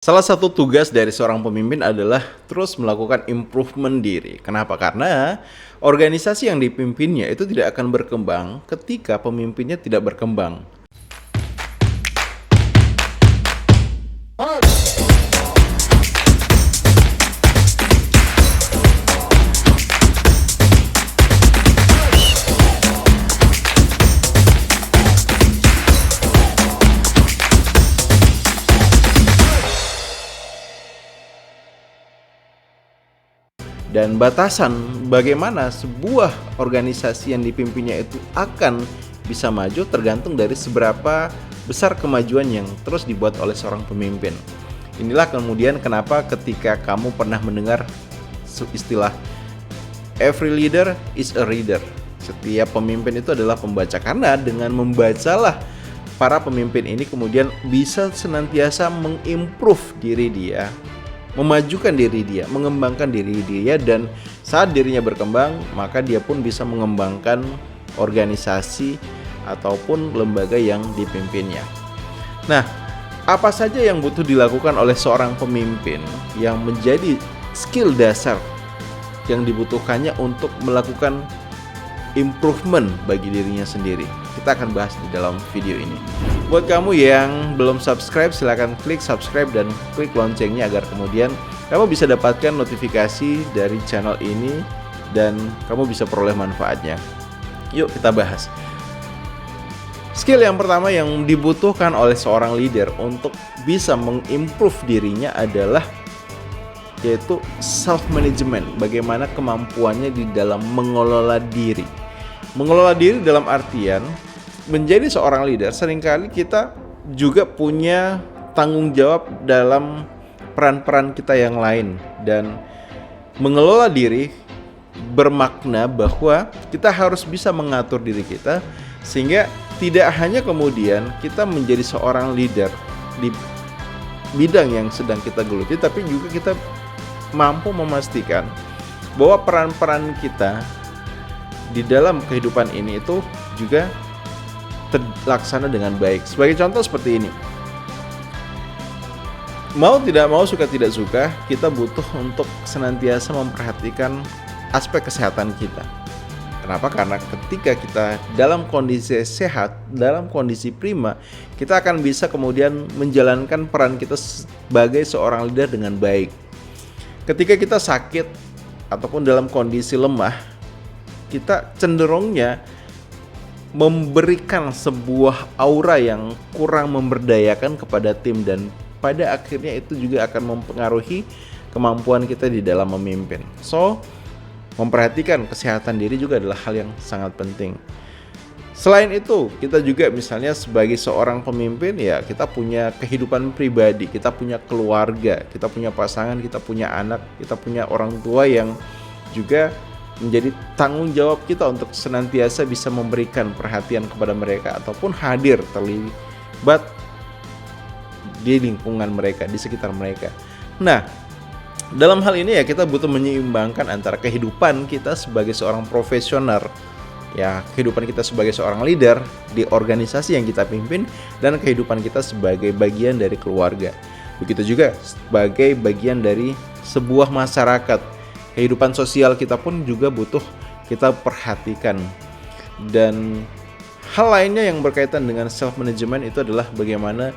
Salah satu tugas dari seorang pemimpin adalah terus melakukan improvement diri. Kenapa? Karena organisasi yang dipimpinnya itu tidak akan berkembang ketika pemimpinnya tidak berkembang. Dan batasan bagaimana sebuah organisasi yang dipimpinnya itu akan bisa maju tergantung dari seberapa besar kemajuan yang terus dibuat oleh seorang pemimpin. Inilah kemudian kenapa ketika kamu pernah mendengar istilah every leader is a reader. Setiap pemimpin itu adalah pembaca, karena dengan membacalah para pemimpin ini kemudian bisa senantiasa mengimprove diri dia, memajukan diri dia, mengembangkan diri dia, dan saat dirinya berkembang, maka dia pun bisa mengembangkan organisasi ataupun lembaga yang dipimpinnya. Nah, apa saja yang butuh dilakukan oleh seorang pemimpin yang menjadi skill dasar yang dibutuhkannya untuk melakukan improvement bagi dirinya sendiri? Kita akan bahas di dalam video ini. Buat kamu yang belum subscribe, silahkan klik subscribe dan klik loncengnya agar kemudian kamu bisa dapatkan notifikasi dari channel ini dan kamu bisa peroleh manfaatnya. Yuk kita bahas. Skill yang pertama yang dibutuhkan oleh seorang leader untuk bisa mengimprove dirinya adalah yaitu self management. Bagaimana kemampuannya di dalam mengelola diri. Mengelola diri dalam artian menjadi seorang leader, seringkali kita juga punya tanggung jawab dalam peran-peran kita yang lain, dan mengelola diri bermakna bahwa kita harus bisa mengatur diri kita sehingga tidak hanya kemudian kita menjadi seorang leader di bidang yang sedang kita geluti, tapi juga kita mampu memastikan bahwa peran-peran kita di dalam kehidupan ini itu juga terlaksana dengan baik. Sebagai contoh seperti ini. Mau tidak mau, suka tidak suka, kita butuh untuk senantiasa memperhatikan aspek kesehatan kita. Kenapa? Karena ketika kita dalam kondisi sehat, dalam kondisi prima, kita akan bisa kemudian menjalankan peran kita sebagai seorang leader dengan baik. Ketika kita sakit ataupun dalam kondisi lemah, kita cenderungnya memberikan sebuah aura yang kurang memberdayakan kepada tim, dan pada akhirnya itu juga akan mempengaruhi kemampuan kita di dalam memimpin. So, memperhatikan kesehatan diri juga adalah hal yang sangat penting. Selain itu, kita juga misalnya sebagai seorang pemimpin, ya kita punya kehidupan pribadi, kita punya keluarga, kita punya pasangan, kita punya anak, kita punya orang tua yang juga menjadi tanggung jawab kita untuk senantiasa bisa memberikan perhatian kepada mereka ataupun hadir terlibat di lingkungan mereka, di sekitar mereka. Nah, dalam hal ini ya kita butuh menyeimbangkan antara kehidupan kita sebagai seorang profesional, ya kehidupan kita sebagai seorang leader di organisasi yang kita pimpin, dan kehidupan kita sebagai bagian dari keluarga. Begitu juga sebagai bagian dari sebuah masyarakat. Kehidupan sosial kita pun juga butuh kita perhatikan. Dan hal lainnya yang berkaitan dengan self management itu adalah bagaimana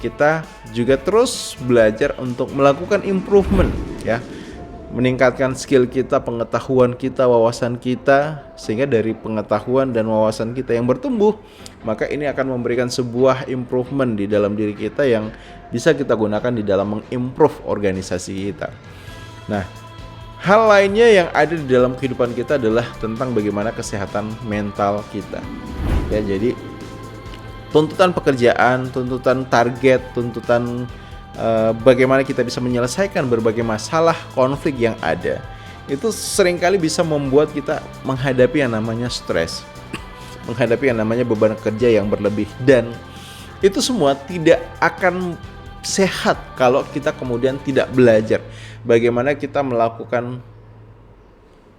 kita juga terus belajar untuk melakukan improvement, ya. Meningkatkan skill kita, pengetahuan kita, wawasan kita, sehingga dari pengetahuan dan wawasan kita yang bertumbuh, maka ini akan memberikan sebuah improvement di dalam diri kita yang bisa kita gunakan di dalam mengimprove organisasi kita. Nah, hal lainnya yang ada di dalam kehidupan kita adalah tentang bagaimana kesehatan mental kita. Ya, jadi tuntutan pekerjaan, tuntutan target, tuntutan bagaimana kita bisa menyelesaikan berbagai masalah, konflik yang ada, itu seringkali bisa membuat kita menghadapi yang namanya stres, menghadapi yang namanya beban kerja yang berlebih, dan itu semua tidak akan sehat kalau kita kemudian tidak belajar bagaimana kita melakukan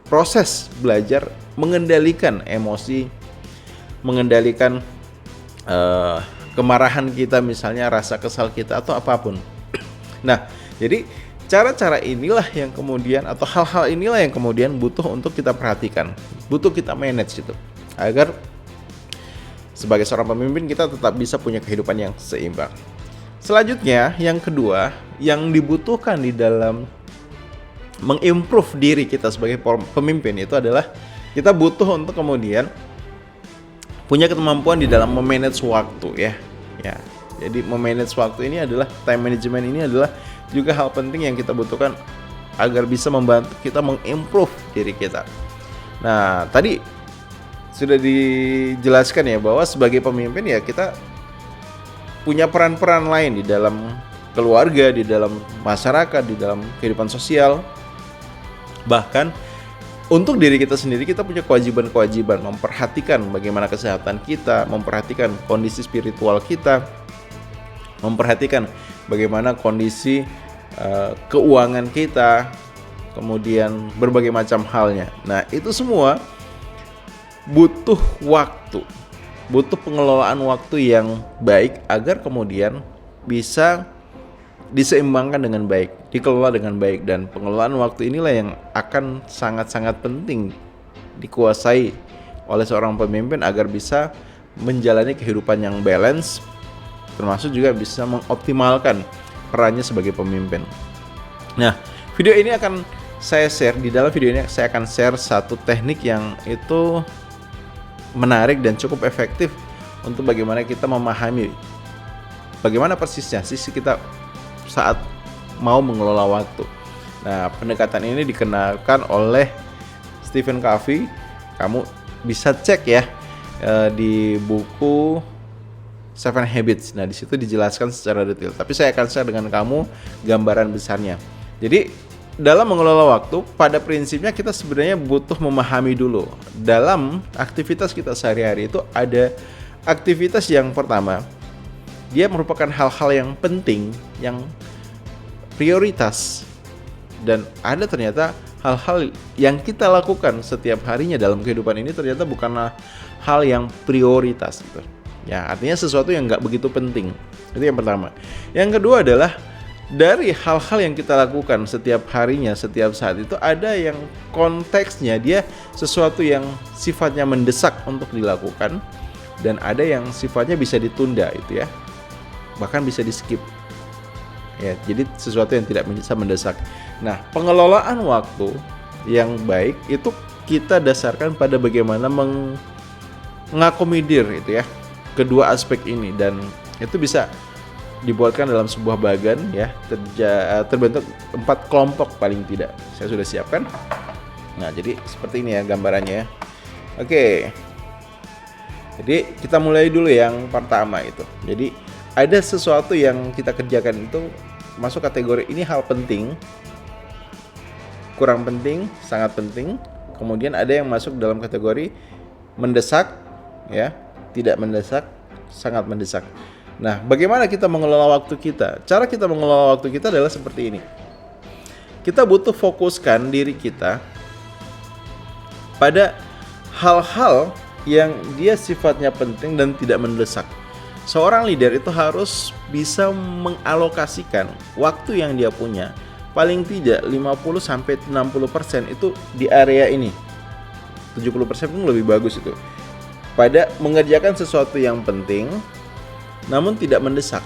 proses belajar mengendalikan emosi, mengendalikan kemarahan kita, misalnya rasa kesal kita atau apapun. Nah, jadi cara-cara inilah yang kemudian atau hal-hal inilah yang kemudian butuh untuk kita perhatikan, butuh kita manage itu, agar sebagai seorang pemimpin kita tetap bisa punya kehidupan yang seimbang. Selanjutnya, yang kedua, yang dibutuhkan di dalam mengimprove diri kita sebagai pemimpin itu adalah kita butuh untuk kemudian punya kemampuan di dalam memanage waktu, ya. Jadi memanage waktu ini adalah time management, ini adalah juga hal penting yang kita butuhkan agar bisa membantu kita mengimprove diri kita. Nah, tadi sudah dijelaskan ya bahwa sebagai pemimpin ya kita punya peran-peran lain di dalam keluarga, di dalam masyarakat, di dalam kehidupan sosial. Bahkan untuk diri kita sendiri kita punya kewajiban-kewajiban memperhatikan bagaimana kesehatan kita, memperhatikan kondisi spiritual kita, memperhatikan bagaimana kondisi keuangan kita, kemudian berbagai macam halnya. Nah, itu semua butuh waktu, butuh pengelolaan waktu yang baik agar kemudian bisa diseimbangkan dengan baik, dikelola dengan baik. Dan pengelolaan waktu inilah yang akan sangat-sangat penting dikuasai oleh seorang pemimpin agar bisa menjalani kehidupan yang balance, termasuk juga bisa mengoptimalkan perannya sebagai pemimpin. Nah, video ini akan saya share, di dalam video ini saya akan share satu teknik yang itu menarik dan cukup efektif untuk bagaimana kita memahami bagaimana persisnya sisi kita saat mau mengelola waktu. Nah, pendekatan ini dikenalkan oleh Stephen Covey. Kamu bisa cek ya di buku Seven Habits. Nah, di situ dijelaskan secara detail. Tapi saya akan share dengan kamu gambaran besarnya. Jadi, dalam mengelola waktu, pada prinsipnya kita sebenarnya butuh memahami dulu. Dalam aktivitas kita sehari-hari itu ada aktivitas yang pertama, dia merupakan hal-hal yang penting, yang prioritas. Dan ada ternyata hal-hal yang kita lakukan setiap harinya dalam kehidupan ini ternyata bukanlah hal yang prioritas gitu. Ya, artinya sesuatu yang nggak begitu penting. Itu yang pertama. Yang kedua adalah dari hal-hal yang kita lakukan setiap harinya, setiap saat itu ada yang konteksnya dia sesuatu yang sifatnya mendesak untuk dilakukan, dan ada yang sifatnya bisa ditunda itu ya. Bahkan bisa di-skip. Ya, jadi sesuatu yang tidak bisa mendesak. Nah, pengelolaan waktu yang baik itu kita dasarkan pada bagaimana mengakomodir itu ya, kedua aspek ini, dan itu bisa dibuatkan dalam sebuah bagan ya, terbentuk 4 kelompok paling tidak. Saya sudah siapkan. Nah, jadi seperti ini ya gambarannya. Oke. Jadi kita mulai dulu yang pertama itu. Jadi ada sesuatu yang kita kerjakan itu masuk kategori ini hal penting, kurang penting, sangat penting. Kemudian ada yang masuk dalam kategori mendesak ya, tidak mendesak, sangat mendesak. Nah, bagaimana kita mengelola waktu kita? Cara kita mengelola waktu kita adalah seperti ini. Kita butuh fokuskan diri kita pada hal-hal yang dia sifatnya penting dan tidak mendesak. Seorang leader itu harus bisa mengalokasikan waktu yang dia punya paling tidak 50-60% itu di area ini. 70% pun lebih bagus itu. Pada mengerjakan sesuatu yang penting namun tidak mendesak.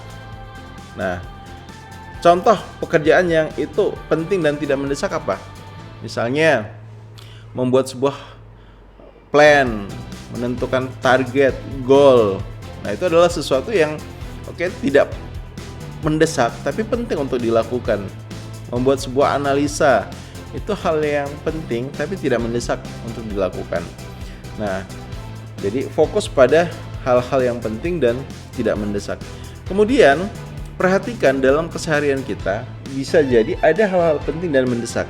Nah, contoh pekerjaan yang itu penting dan tidak mendesak apa? Misalnya membuat sebuah plan, menentukan target, goal. Nah, itu adalah sesuatu yang tidak mendesak tapi penting untuk dilakukan. Membuat sebuah analisa, itu hal yang penting tapi tidak mendesak untuk dilakukan. Nah, jadi fokus pada hal-hal yang penting dan tidak mendesak. Kemudian perhatikan dalam keseharian kita bisa jadi ada hal-hal penting dan mendesak.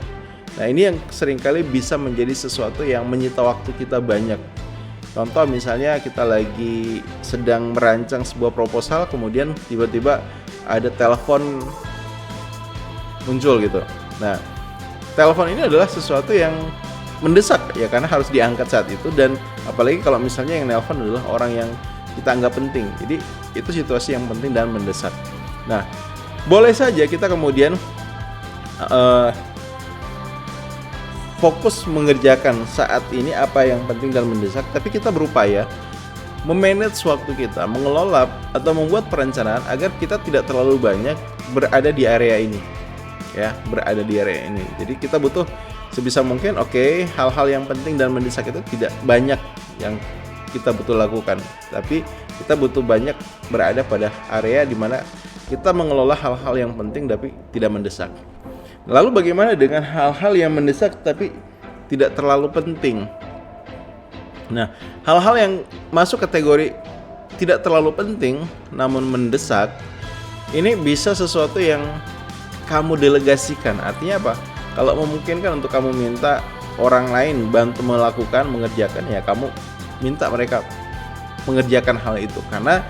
Nah, ini yang seringkali bisa menjadi sesuatu yang menyita waktu kita banyak. Contoh misalnya kita lagi sedang merancang sebuah proposal, kemudian tiba-tiba ada telepon muncul gitu. Nah, telepon ini adalah sesuatu yang mendesak ya, karena harus diangkat saat itu, dan apalagi kalau misalnya yang nelpon adalah orang yang kita anggap penting. Jadi itu situasi yang penting dan mendesak. Nah, Boleh saja kita kemudian fokus mengerjakan saat ini apa yang penting dan mendesak, tapi kita berupaya memanage waktu kita, mengelola atau membuat perencanaan agar kita tidak terlalu banyak berada di area ini, ya, berada di area ini. Jadi kita butuh sebisa mungkin, hal-hal yang penting dan mendesak itu tidak banyak yang kita butuh lakukan, tapi kita butuh banyak berada pada area di mana kita mengelola hal-hal yang penting tapi tidak mendesak. Lalu bagaimana dengan hal-hal yang mendesak tapi tidak terlalu penting? Nah, hal-hal yang masuk kategori tidak terlalu penting namun mendesak, ini bisa sesuatu yang kamu delegasikan. Artinya apa? Kalau memungkinkan untuk kamu minta orang lain bantu mengerjakan, ya kamu minta mereka mengerjakan hal itu. Karena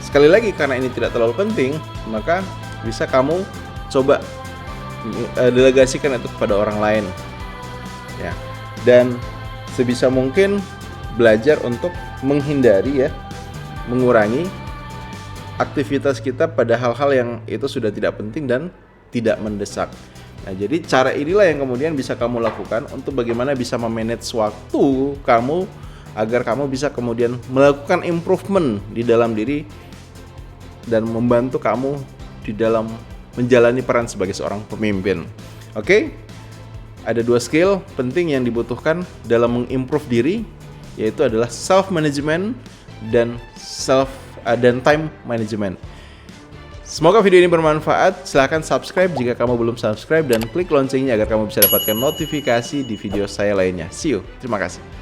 sekali lagi, karena ini tidak terlalu penting, maka bisa kamu coba delegasikan itu kepada orang lain, ya. Dan sebisa mungkin belajar untuk menghindari, ya, mengurangi aktivitas kita pada hal-hal yang itu sudah tidak penting dan tidak mendesak. Nah, jadi cara inilah yang kemudian bisa kamu lakukan untuk bagaimana bisa memanage waktu kamu agar kamu bisa kemudian melakukan improvement di dalam diri dan membantu kamu di dalam menjalani peran sebagai seorang pemimpin. Oke? Ada 2 skill penting yang dibutuhkan dalam mengimprove diri, yaitu adalah self management dan time management. Semoga video ini bermanfaat. Silahkan subscribe jika kamu belum subscribe dan klik loncengnya agar kamu bisa dapatkan notifikasi di video saya lainnya. See you. Terima kasih.